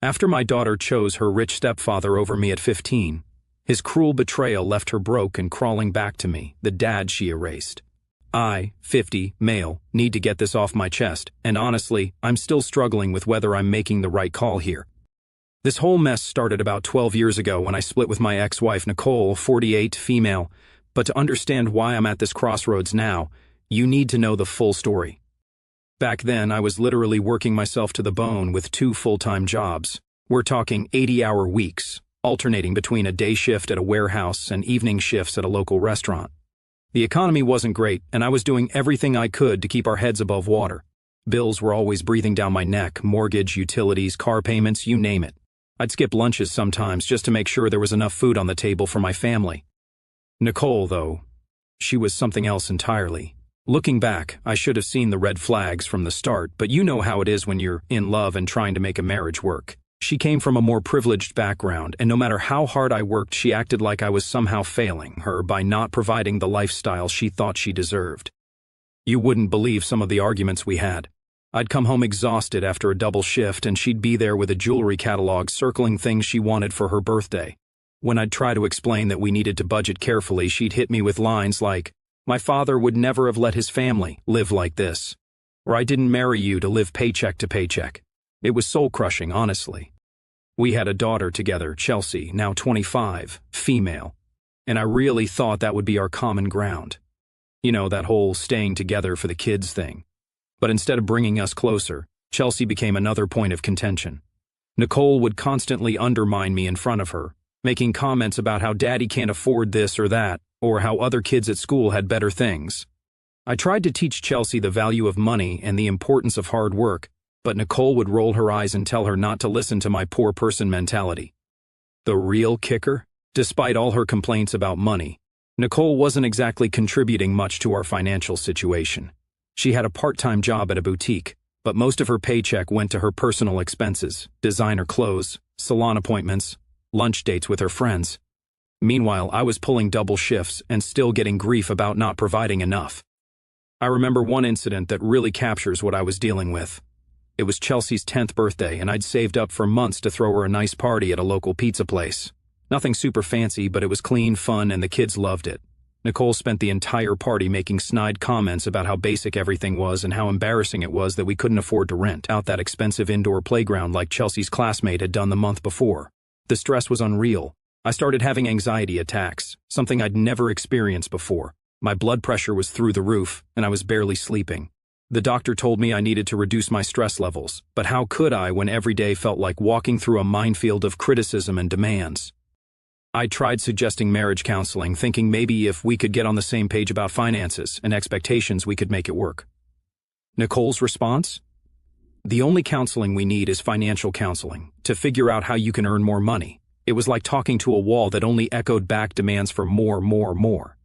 After my daughter chose her rich stepfather over me at 15, his cruel betrayal left her broke and crawling back to me, the dad she erased. I, 50, male, need to get this off my chest, and honestly, I'm still struggling with whether I'm making the right call here. This whole mess started about 12 years ago when I split with my ex-wife Nicole, 48, female, but to understand why I'm at this crossroads now, you need to know the full story. Back then, I was literally working myself to the bone with 2 full-time jobs. We're talking 80-hour weeks, alternating between a day shift at a warehouse and evening shifts at a local restaurant. The economy wasn't great, and I was doing everything I could to keep our heads above water. Bills were always breathing down my neck, mortgage, utilities, car payments, you name it. I'd skip lunches sometimes just to make sure there was enough food on the table for my family. Nicole, though, she was something else entirely. Looking back, I should have seen the red flags from the start, but you know how it is when you're in love and trying to make a marriage work. She came from a more privileged background, and no matter how hard I worked, she acted like I was somehow failing her by not providing the lifestyle she thought she deserved. You wouldn't believe some of the arguments we had. I'd come home exhausted after a double shift, and she'd be there with a jewelry catalog circling things she wanted for her birthday. When I'd try to explain that we needed to budget carefully, she'd hit me with lines like, "My father would never have let his family live like this," or "I didn't marry you to live paycheck to paycheck." It was soul-crushing, honestly. We had a daughter together, Chelsea, now 25, female, and I really thought that would be our common ground. You know, that whole staying together for the kids thing. But instead of bringing us closer, Chelsea became another point of contention. Nicole would constantly undermine me in front of her, making comments about how daddy can't afford this or that, or how other kids at school had better things. I tried to teach Chelsea the value of money and the importance of hard work, but Nicole would roll her eyes and tell her not to listen to my poor person mentality. The real kicker? Despite all her complaints about money, Nicole wasn't exactly contributing much to our financial situation. She had a part-time job at a boutique, but most of her paycheck went to her personal expenses, designer clothes, salon appointments, lunch dates with her friends. Meanwhile, I was pulling double shifts and still getting grief about not providing enough. I remember one incident that really captures what I was dealing with. It was Chelsea's 10th birthday, and I'd saved up for months to throw her a nice party at a local pizza place. Nothing super fancy, but it was clean, fun, and the kids loved it. Nicole spent the entire party making snide comments about how basic everything was and how embarrassing it was that we couldn't afford to rent out that expensive indoor playground like Chelsea's classmate had done the month before. The stress was unreal. I started having anxiety attacks, something I'd never experienced before. My blood pressure was through the roof, and I was barely sleeping. The doctor told me I needed to reduce my stress levels, but how could I when every day felt like walking through a minefield of criticism and demands? I tried suggesting marriage counseling, thinking maybe if we could get on the same page about finances and expectations, we could make it work. Nicole's response? "The only counseling we need is financial counseling, to figure out how you can earn more money." It was like talking to a wall that only echoed back demands for more.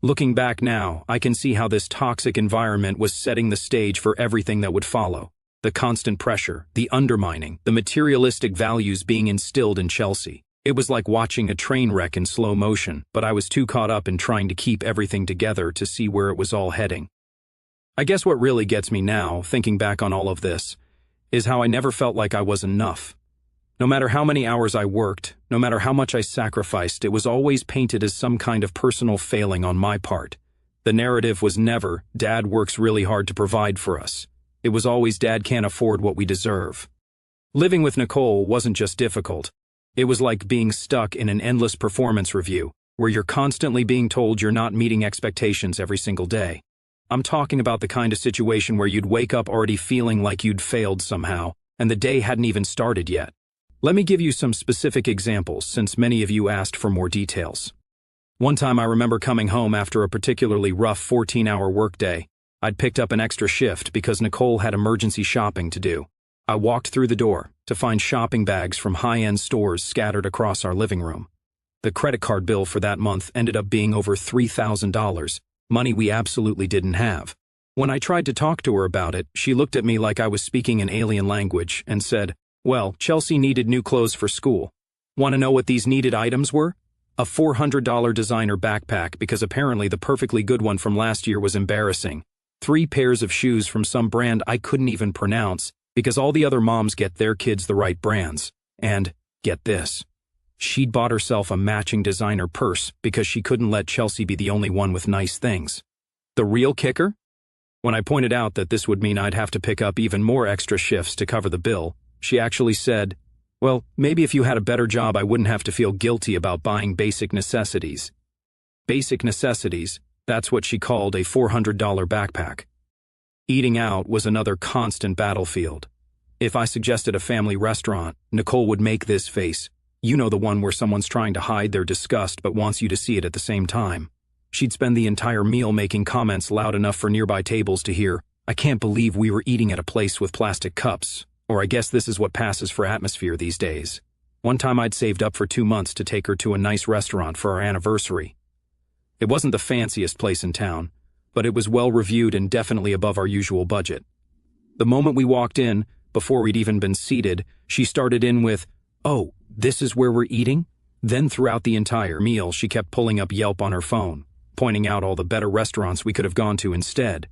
Looking back now, I can see how this toxic environment was setting the stage for everything that would follow. The constant pressure, the undermining, the materialistic values being instilled in Chelsea. It was like watching a train wreck in slow motion, but I was too caught up in trying to keep everything together to see where it was all heading. I guess what really gets me now, thinking back on all of this, is how I never felt like I was enough. No matter how many hours I worked, no matter how much I sacrificed, it was always painted as some kind of personal failing on my part. The narrative was never, "Dad works really hard to provide for us." It was always, "Dad can't afford what we deserve." Living with Nicole wasn't just difficult. It was like being stuck in an endless performance review, where you're constantly being told you're not meeting expectations every single day. I'm talking about the kind of situation where you'd wake up already feeling like you'd failed somehow, and the day hadn't even started yet. Let me give you some specific examples, since many of you asked for more details. One time I remember coming home after a particularly rough 14-hour workday. I'd picked up an extra shift because Nicole had emergency shopping to do. I walked through the door to find shopping bags from high-end stores scattered across our living room. The credit card bill for that month ended up being over $3,000, money we absolutely didn't have. When I tried to talk to her about it, she looked at me like I was speaking an alien language and said, "Well, Chelsea needed new clothes for school. Want to know what these needed items were? A $400 designer backpack because apparently the perfectly good one from last year was embarrassing. 3 pairs of shoes from some brand I couldn't even pronounce, Because all the other moms get their kids the right brands. And, get this, she'd bought herself a matching designer purse because she couldn't let Chelsea be the only one with nice things. The real kicker? When I pointed out that this would mean I'd have to pick up even more extra shifts to cover the bill, she actually said, "Well, maybe if you had a better job I wouldn't have to feel guilty about buying basic necessities." Basic necessities, that's what she called a $400 backpack. Eating out was another constant battlefield. If I suggested a family restaurant, Nicole would make this face. You know, the one where someone's trying to hide their disgust but wants you to see it at the same time. She'd spend the entire meal making comments loud enough for nearby tables to hear, "I can't believe we were eating at a place with plastic cups," or "I guess this is what passes for atmosphere these days." One time I'd saved up for 2 months to take her to a nice restaurant for our anniversary. It wasn't the fanciest place in town, but it was well reviewed and definitely above our usual budget. The moment we walked in, before we'd even been seated, she started in with, "Oh, this is where we're eating?" Then throughout the entire meal she kept pulling up Yelp on her phone, pointing out all the better restaurants we could have gone to instead.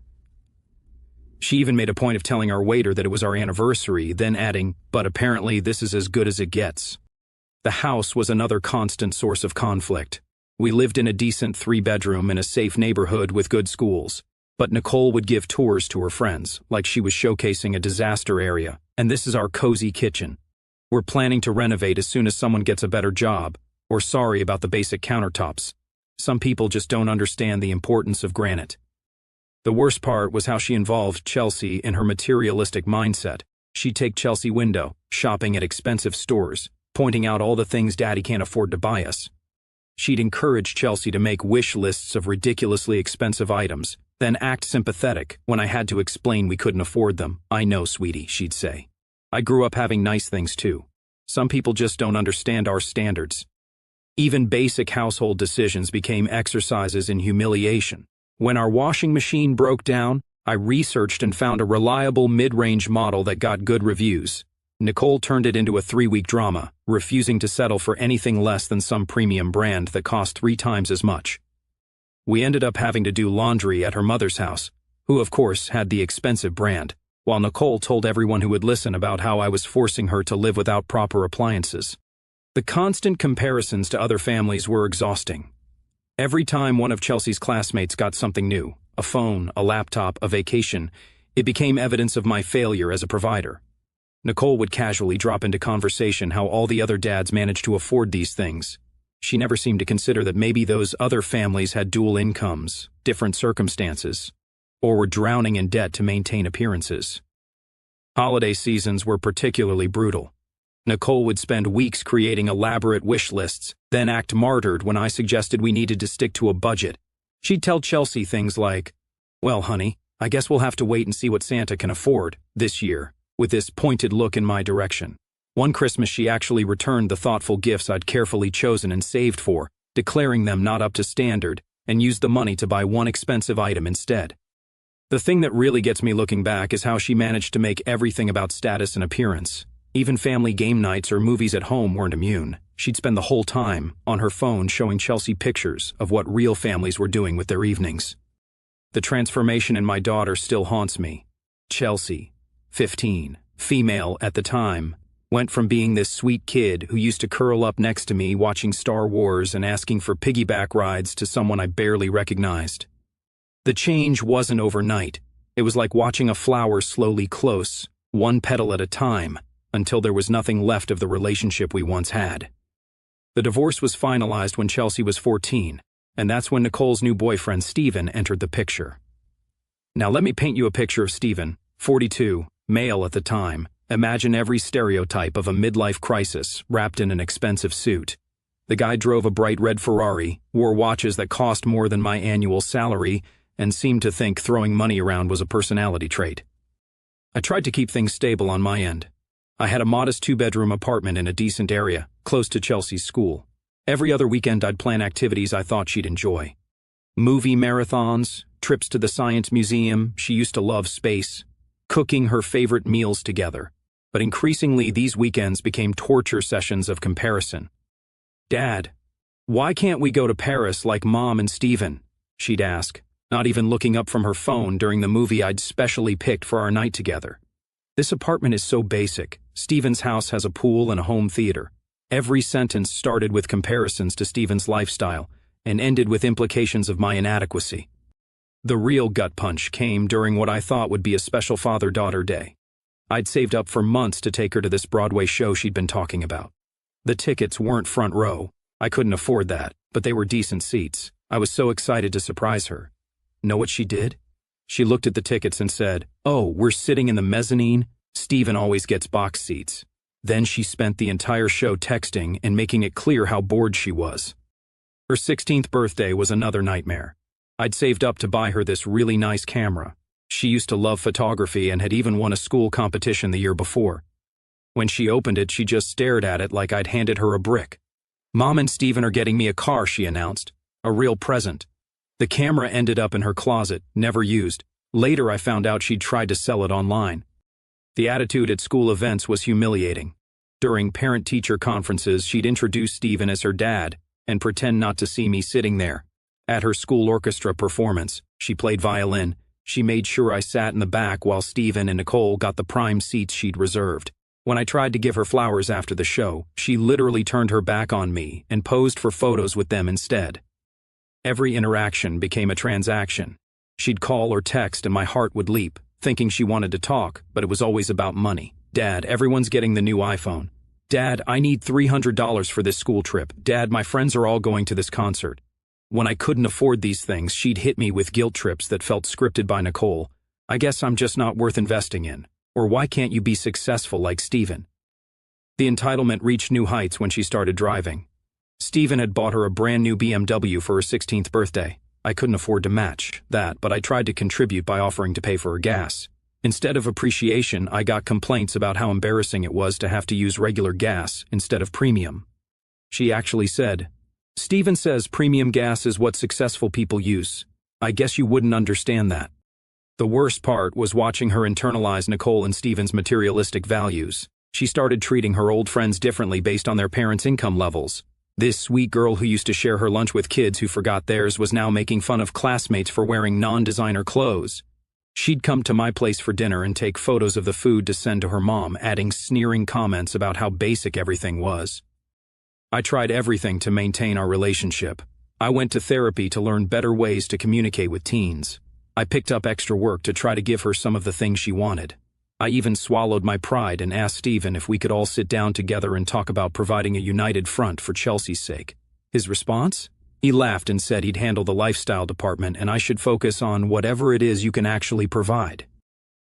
She even made a point of telling our waiter that it was our anniversary, then adding, "But apparently this is as good as it gets." The house was another constant source of conflict. We lived in a decent 3-bedroom in a safe neighborhood with good schools, but Nicole would give tours to her friends, like she was showcasing a disaster area, and this is our cozy kitchen. We're planning to renovate as soon as someone gets a better job, or sorry about the basic countertops. Some people just don't understand the importance of granite. The worst part was how she involved Chelsea in her materialistic mindset. She'd take Chelsea window, shopping at expensive stores, pointing out all the things Daddy can't afford to buy us. She'd encourage Chelsea to make wish lists of ridiculously expensive items, then act sympathetic when I had to explain we couldn't afford them. "I know, sweetie," she'd say. "I grew up having nice things too. Some people just don't understand our standards." Even basic household decisions became exercises in humiliation. When our washing machine broke down, I researched and found a reliable mid-range model that got good reviews. Nicole turned it into a 3-week drama, refusing to settle for anything less than some premium brand that cost 3 times as much. We ended up having to do laundry at her mother's house, who of course had the expensive brand, while Nicole told everyone who would listen about how I was forcing her to live without proper appliances. The constant comparisons to other families were exhausting. Every time one of Chelsea's classmates got something new, a phone, a laptop, a vacation, it became evidence of my failure as a provider. Nicole would casually drop into conversation how all the other dads managed to afford these things. She never seemed to consider that maybe those other families had dual incomes, different circumstances, or were drowning in debt to maintain appearances. Holiday seasons were particularly brutal. Nicole would spend weeks creating elaborate wish lists, then act martyred when I suggested we needed to stick to a budget. She'd tell Chelsea things like, "Well, honey, I guess we'll have to wait and see what Santa can afford this year," with this pointed look in my direction. One Christmas she actually returned the thoughtful gifts I'd carefully chosen and saved for, declaring them not up to standard, and used the money to buy one expensive item instead. The thing that really gets me looking back is how she managed to make everything about status and appearance. Even family game nights or movies at home weren't immune. She'd spend the whole time on her phone showing Chelsea pictures of what real families were doing with their evenings. The transformation in my daughter still haunts me. Chelsea, 15, female at the time, went from being this sweet kid who used to curl up next to me watching Star Wars and asking for piggyback rides to someone I barely recognized. The change wasn't overnight. It was like watching a flower slowly close, one petal at a time, until there was nothing left of the relationship we once had. The divorce was finalized when Chelsea was 14, and that's when Nicole's new boyfriend Steven entered the picture. Now let me paint you a picture of Steven, 42, male at the time. Imagine every stereotype of a midlife crisis wrapped in an expensive suit. The guy drove a bright red Ferrari, wore watches that cost more than my annual salary, and seemed to think throwing money around was a personality trait. I tried to keep things stable on my end. I had a modest 2-bedroom apartment in a decent area, close to Chelsea's school. Every other weekend I'd plan activities I thought she'd enjoy. Movie marathons, trips to the science museum, she used to love space, cooking her favorite meals together. But increasingly these weekends became torture sessions of comparison. "Dad, why can't we go to Paris like Mom and Steven?" she'd ask, not even looking up from her phone during the movie I'd specially picked for our night together. This apartment is so basic. Steven's house has a pool and a home theater. Every sentence started with comparisons to Steven's lifestyle and ended with implications of my inadequacy. The real gut punch came during what I thought would be a special father-daughter day. I'd saved up for months to take her to this Broadway show she'd been talking about. The tickets weren't front row. I couldn't afford that, but they were decent seats. I was so excited to surprise her. Know what she did? She looked at the tickets and said, "Oh, we're sitting in the mezzanine? Steven always gets box seats." Then she spent the entire show texting and making it clear how bored she was. Her 16th birthday was another nightmare. I'd saved up to buy her this really nice camera. She used to love photography and had even won a school competition the year before. When she opened it, she just stared at it like I'd handed her a brick. "Mom and Steven are getting me a car," she announced. A real present. The camera ended up in her closet, never used. Later I found out she'd tried to sell it online. The attitude at school events was humiliating. During parent-teacher conferences, she'd introduce Steven as her dad and pretend not to see me sitting there. At her school orchestra performance, she played violin. She made sure I sat in the back while Steven and Nicole got the prime seats she'd reserved. When I tried to give her flowers after the show, she literally turned her back on me and posed for photos with them instead. Every interaction became a transaction. She'd call or text and my heart would leap, thinking she wanted to talk, but it was always about money. "Dad, everyone's getting the new iPhone. Dad, I need $300 for this school trip. Dad, my friends are all going to this concert." When I couldn't afford these things, she'd hit me with guilt trips that felt scripted by Nicole. "I guess I'm just not worth investing in." Or "Why can't you be successful like Steven?" The entitlement reached new heights when she started driving. Steven had bought her a brand new BMW for her 16th birthday. I couldn't afford to match that, but I tried to contribute by offering to pay for her gas. Instead of appreciation, I got complaints about how embarrassing it was to have to use regular gas instead of premium. She actually said, "Steven says premium gas is what successful people use. I guess you wouldn't understand that." The worst part was watching her internalize Nicole and Steven's materialistic values. She started treating her old friends differently based on their parents' income levels. This sweet girl who used to share her lunch with kids who forgot theirs was now making fun of classmates for wearing non-designer clothes. She'd come to my place for dinner and take photos of the food to send to her mom, adding sneering comments about how basic everything was. I tried everything to maintain our relationship. I went to therapy to learn better ways to communicate with teens. I picked up extra work to try to give her some of the things she wanted. I even swallowed my pride and asked Steven if we could all sit down together and talk about providing a united front for Chelsea's sake. His response? He laughed and said he'd handle the lifestyle department and I should focus on whatever it is you can actually provide.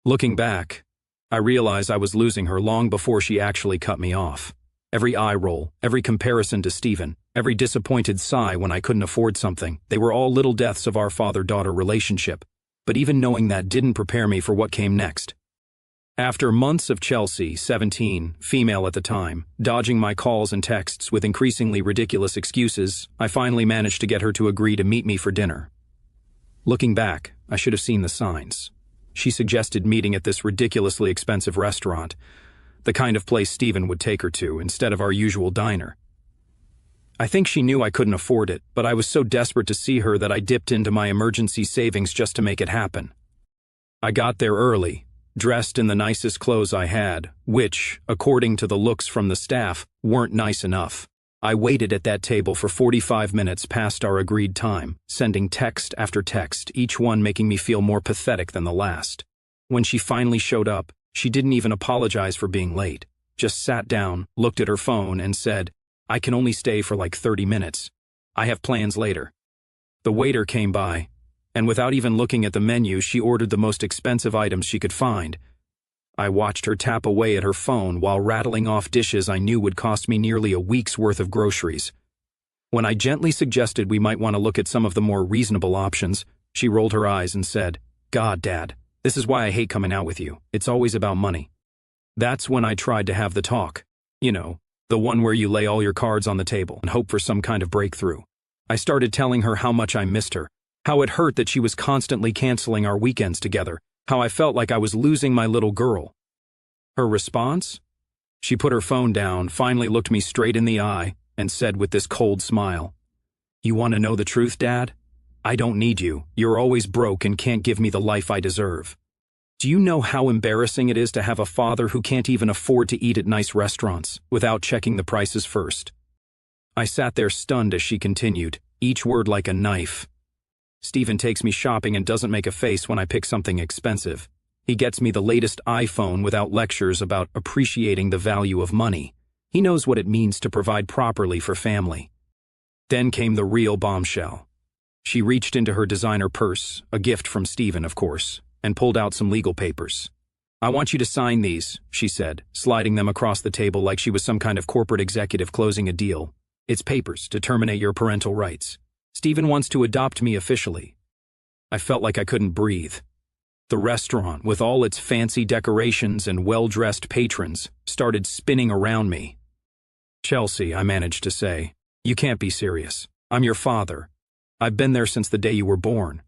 Looking back, I realized I was losing her long before she actually cut me off. Every eye roll, every comparison to Steven, every disappointed sigh when I couldn't afford something, they were all little deaths of our father-daughter relationship. But even knowing that didn't prepare me for what came next. After months of Chelsea, 17, female at the time, dodging my calls and texts with increasingly ridiculous excuses, I finally managed to get her to agree to meet me for dinner. Looking back, I should have seen the signs. She suggested meeting at this ridiculously expensive restaurant, the kind of place Steven would take her to instead of our usual diner. I think she knew I couldn't afford it, but I was so desperate to see her that I dipped into my emergency savings just to make it happen. I got there early, dressed in the nicest clothes I had, which, according to the looks from the staff, weren't nice enough. I waited at that table for 45 minutes past our agreed time, sending text after text, each one making me feel more pathetic than the last. When she finally showed up, she didn't even apologize for being late, just sat down, looked at her phone, and said, "I can only stay for like 30 minutes. I have plans later." The waiter came by, and without even looking at the menu, she ordered the most expensive items she could find. I watched her tap away at her phone while rattling off dishes I knew would cost me nearly a week's worth of groceries. When I gently suggested we might want to look at some of the more reasonable options, she rolled her eyes and said, "God, Dad, this is why I hate coming out with you. It's always about money." That's when I tried to have the talk. You know, the one where you lay all your cards on the table and hope for some kind of breakthrough. I started telling her how much I missed her, how it hurt that she was constantly canceling our weekends together, how I felt like I was losing my little girl. Her response? She put her phone down, finally looked me straight in the eye, and said with this cold smile, "You want to know the truth, Dad? I don't need you. You're always broke and can't give me the life I deserve." Do you know how embarrassing it is to have a father who can't even afford to eat at nice restaurants without checking the prices first? I sat there stunned as she continued, each word like a knife. Stephen takes me shopping and doesn't make a face when I pick something expensive. He gets me the latest iPhone without lectures about appreciating the value of money. He knows what it means to provide properly for family. Then came the real bombshell. She reached into her designer purse, a gift from Stephen, of course, and pulled out some legal papers. "I want you to sign these," she said, sliding them across the table like she was some kind of corporate executive closing a deal. "It's papers to terminate your parental rights. Stephen wants to adopt me officially." I felt like I couldn't breathe. The restaurant, with all its fancy decorations and well-dressed patrons, started spinning around me. "Chelsea," I managed to say, "you can't be serious. I'm your father. I've been there since the day you were born.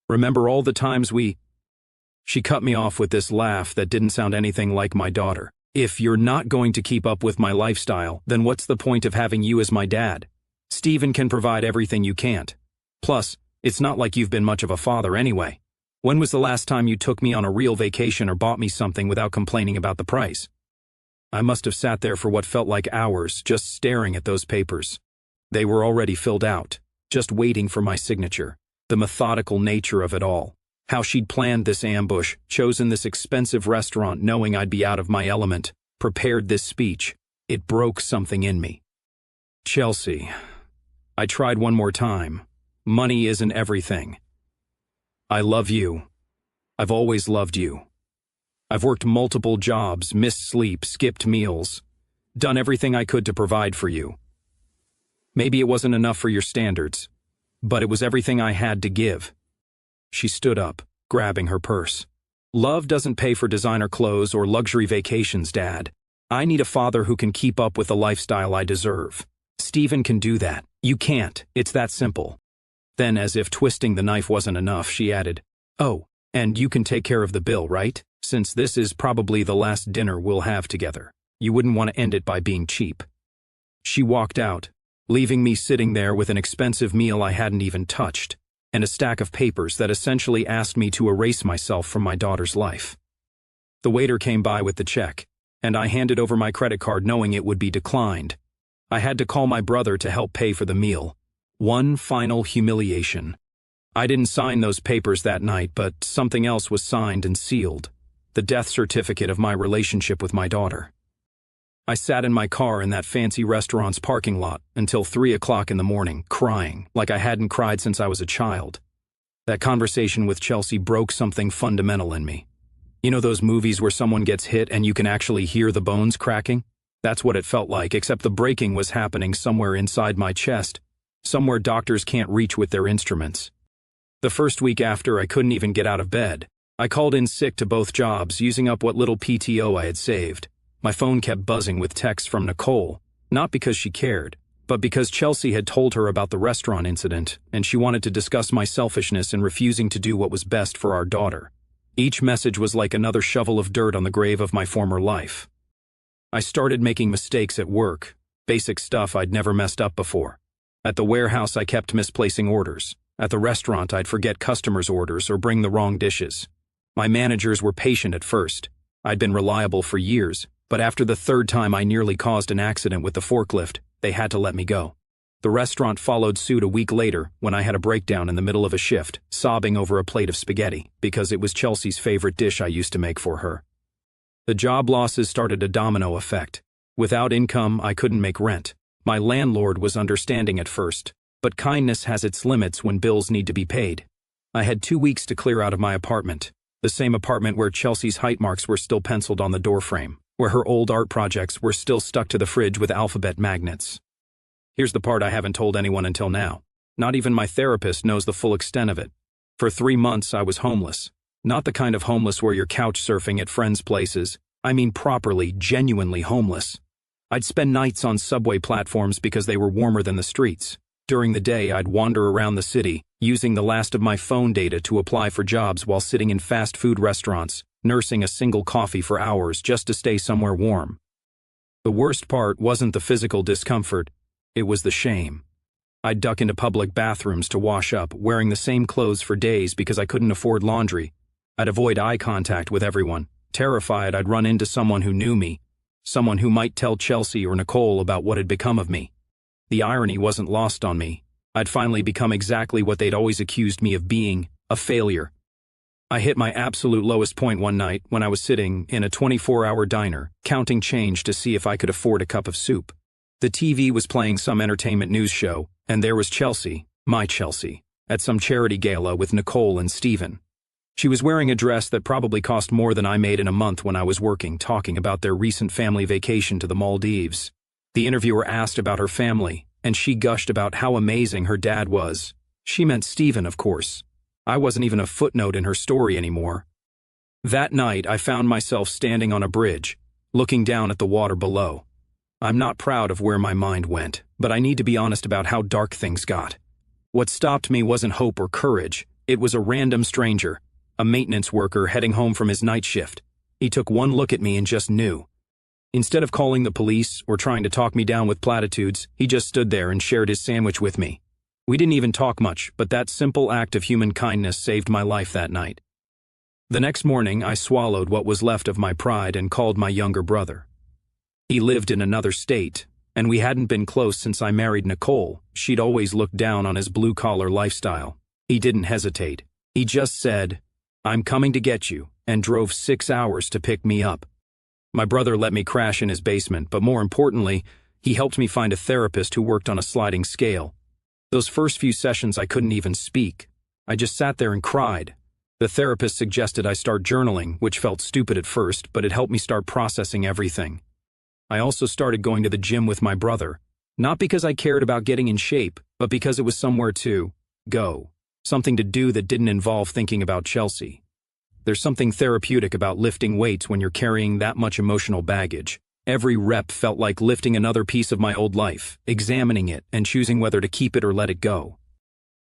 Remember all the times we—" She cut me off with this laugh that didn't sound anything like my daughter. "If you're not going to keep up with my lifestyle, then what's the point of having you as my dad? Stephen can provide everything you can't. Plus, it's not like you've been much of a father anyway. When was the last time you took me on a real vacation or bought me something without complaining about the price?" I must have sat there for what felt like hours, just staring at those papers. They were already filled out, just waiting for my signature. The methodical nature of it all. How she'd planned this ambush, chosen this expensive restaurant knowing I'd be out of my element, prepared this speech. It broke something in me. "Chelsea," I tried one more time. "Money isn't everything. I love you. I've always loved you. I've worked multiple jobs, missed sleep, skipped meals, done everything I could to provide for you. Maybe it wasn't enough for your standards, but it was everything I had to give." She stood up, grabbing her purse. "Love doesn't pay for designer clothes or luxury vacations, Dad. I need a father who can keep up with the lifestyle I deserve. Stephen can do that. You can't. It's that simple." Then, as if twisting the knife wasn't enough, she added, "Oh, and you can take care of the bill, right? Since this is probably the last dinner we'll have together. You wouldn't want to end it by being cheap." She walked out, leaving me sitting there with an expensive meal I hadn't even touched, and a stack of papers that essentially asked me to erase myself from my daughter's life. The waiter came by with the check, and I handed over my credit card knowing it would be declined. I had to call my brother to help pay for the meal. One final humiliation. I didn't sign those papers that night, but something else was signed and sealed. The death certificate of my relationship with my daughter. I sat in my car in that fancy restaurant's parking lot until 3 o'clock in the morning, crying like I hadn't cried since I was a child. That conversation with Chelsea broke something fundamental in me. You know those movies where someone gets hit and you can actually hear the bones cracking? That's what it felt like, except the breaking was happening somewhere inside my chest, somewhere doctors can't reach with their instruments. The first week after, I couldn't even get out of bed. I called in sick to both jobs, using up what little PTO I had saved. My phone kept buzzing with texts from Nicole, not because she cared, but because Chelsea had told her about the restaurant incident, and she wanted to discuss my selfishness in refusing to do what was best for our daughter. Each message was like another shovel of dirt on the grave of my former life. I started making mistakes at work, basic stuff I'd never messed up before. At the warehouse, I kept misplacing orders. At the restaurant, I'd forget customers' orders or bring the wrong dishes. My managers were patient at first. I'd been reliable for years, but after the third time I nearly caused an accident with the forklift, they had to let me go. The restaurant followed suit a week later when I had a breakdown in the middle of a shift, sobbing over a plate of spaghetti, because it was Chelsea's favorite dish I used to make for her. The job losses started a domino effect. Without income, I couldn't make rent. My landlord was understanding at first, but kindness has its limits when bills need to be paid. I had 2 weeks to clear out of my apartment, the same apartment where Chelsea's height marks were still penciled on the doorframe, where her old art projects were still stuck to the fridge with alphabet magnets. Here's the part I haven't told anyone until now. Not even my therapist knows the full extent of it. For 3 months, I was homeless. Not the kind of homeless where you're couch surfing at friends' places. I mean properly, genuinely homeless. I'd spend nights on subway platforms because they were warmer than the streets. During the day, I'd wander around the city, using the last of my phone data to apply for jobs while sitting in fast food restaurants, nursing a single coffee for hours just to stay somewhere warm. The worst part wasn't the physical discomfort, it was the shame. I'd duck into public bathrooms to wash up, wearing the same clothes for days because I couldn't afford laundry. I'd avoid eye contact with everyone, terrified I'd run into someone who knew me, someone who might tell Chelsea or Nicole about what had become of me. The irony wasn't lost on me. I'd finally become exactly what they'd always accused me of being, a failure. I hit my absolute lowest point one night when I was sitting in a 24-hour diner, counting change to see if I could afford a cup of soup. The TV was playing some entertainment news show, and there was Chelsea, my Chelsea, at some charity gala with Nicole and Steven. She was wearing a dress that probably cost more than I made in a month when I was working, talking about their recent family vacation to the Maldives. The interviewer asked about her family, and she gushed about how amazing her dad was. She meant Steven, of course. I wasn't even a footnote in her story anymore. That night, I found myself standing on a bridge, looking down at the water below. I'm not proud of where my mind went, but I need to be honest about how dark things got. What stopped me wasn't hope or courage. It was a random stranger, a maintenance worker heading home from his night shift. He took one look at me and just knew. Instead of calling the police or trying to talk me down with platitudes, he just stood there and shared his sandwich with me. We didn't even talk much, but that simple act of human kindness saved my life that night. The next morning, I swallowed what was left of my pride and called my younger brother. He lived in another state, and we hadn't been close since I married Nicole. She'd always looked down on his blue-collar lifestyle. He didn't hesitate. He just said, "I'm coming to get you," and drove 6 hours to pick me up. My brother let me crash in his basement, but more importantly, he helped me find a therapist who worked on a sliding scale. Those first few sessions I couldn't even speak. I just sat there and cried. The therapist suggested I start journaling, which felt stupid at first, but it helped me start processing everything. I also started going to the gym with my brother, not because I cared about getting in shape, but because it was somewhere to go, something to do that didn't involve thinking about Chelsea. There's something therapeutic about lifting weights when you're carrying that much emotional baggage. Every rep felt like lifting another piece of my old life, examining it and choosing whether to keep it or let it go.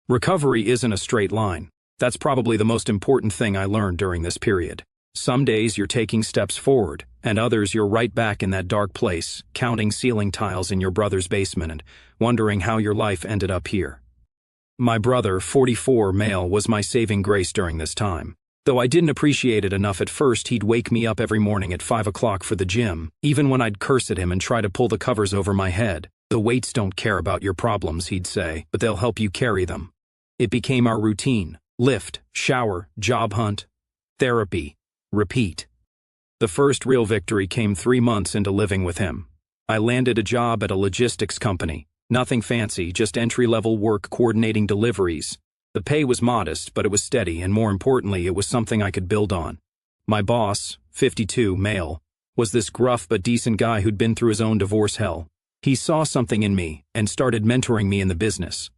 Recovery isn't a straight line. That's probably the most important thing I learned during this period. Some days you're taking steps forward, and others you're right back in that dark place, counting ceiling tiles in your brother's basement and wondering how your life ended up here. My brother, 44, male, was my saving grace during this time. Though I didn't appreciate it enough at first, he'd wake me up every morning at 5 o'clock for the gym, even when I'd curse at him and try to pull the covers over my head. "The weights don't care about your problems," he'd say, "but they'll help you carry them." It became our routine. Lift, shower, job hunt, therapy, repeat. The first real victory came 3 months into living with him. I landed a job at a logistics company. Nothing fancy, just entry-level work coordinating deliveries. The pay was modest, but it was steady, and more importantly, it was something I could build on. My boss, 52, male, was this gruff but decent guy who'd been through his own divorce hell. He saw something in me and started mentoring me in the business.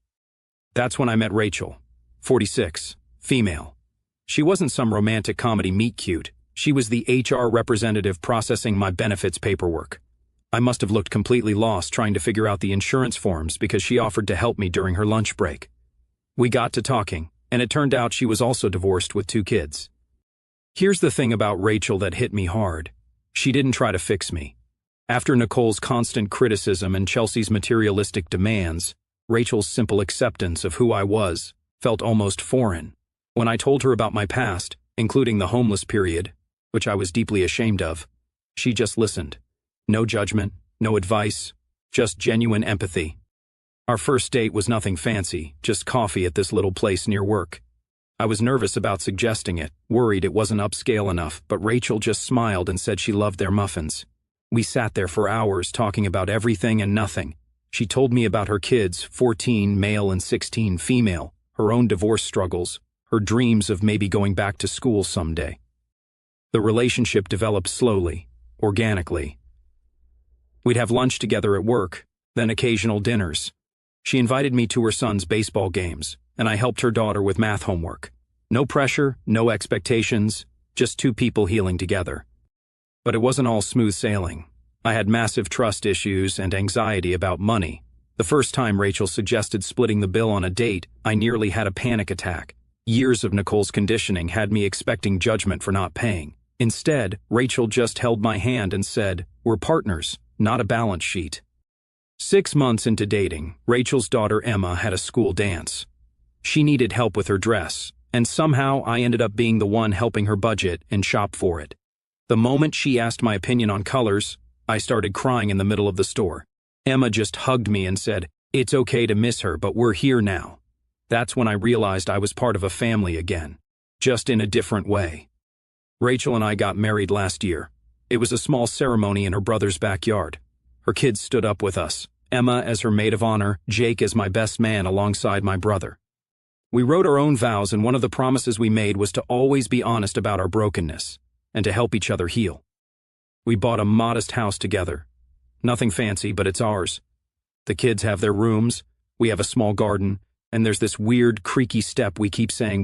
That's when I met Rachel, 46, female. She wasn't some romantic comedy meet-cute. She was the HR representative processing my benefits paperwork. I must have looked completely lost trying to figure out the insurance forms because she offered to help me during her lunch break. We got to talking, and it turned out she was also divorced with 2 kids. Here's the thing about Rachel that hit me hard. She didn't try to fix me. After Nicole's constant criticism and Chelsea's materialistic demands, Rachel's simple acceptance of who I was felt almost foreign. When I told her about my past, including the homeless period, which I was deeply ashamed of, she just listened. No judgment, no advice, just genuine empathy. Our first date was nothing fancy, just coffee at this little place near work. I was nervous about suggesting it, worried it wasn't upscale enough, but Rachel just smiled and said she loved their muffins. We sat there for hours talking about everything and nothing. She told me about her kids, 14 male and 16 female, her own divorce struggles, her dreams of maybe going back to school someday. The relationship developed slowly, organically. We'd have lunch together at work, then occasional dinners. She invited me to her son's baseball games, and I helped her daughter with math homework. No pressure, no expectations, just 2 people healing together. But it wasn't all smooth sailing. I had massive trust issues and anxiety about money. The first time Rachel suggested splitting the bill on a date, I nearly had a panic attack. Years of Nicole's conditioning had me expecting judgment for not paying. Instead, Rachel just held my hand and said, "We're partners, not a balance sheet." 6 months into dating, Rachel's daughter Emma had a school dance. She needed help with her dress, and somehow I ended up being the one helping her budget and shop for it. The moment she asked my opinion on colors, I started crying in the middle of the store. Emma just hugged me and said, "It's okay to miss her, but we're here now." That's when I realized I was part of a family again, just in a different way. Rachel and I got married last year. It was a small ceremony in her brother's backyard. Her kids stood up with us, Emma as her maid of honor, Jake as my best man alongside my brother. We wrote our own vows, and one of the promises we made was to always be honest about our brokenness and to help each other heal. We bought a modest house together. Nothing fancy, but it's ours. The kids have their rooms, we have a small garden, and there's this weird, creaky step we keep saying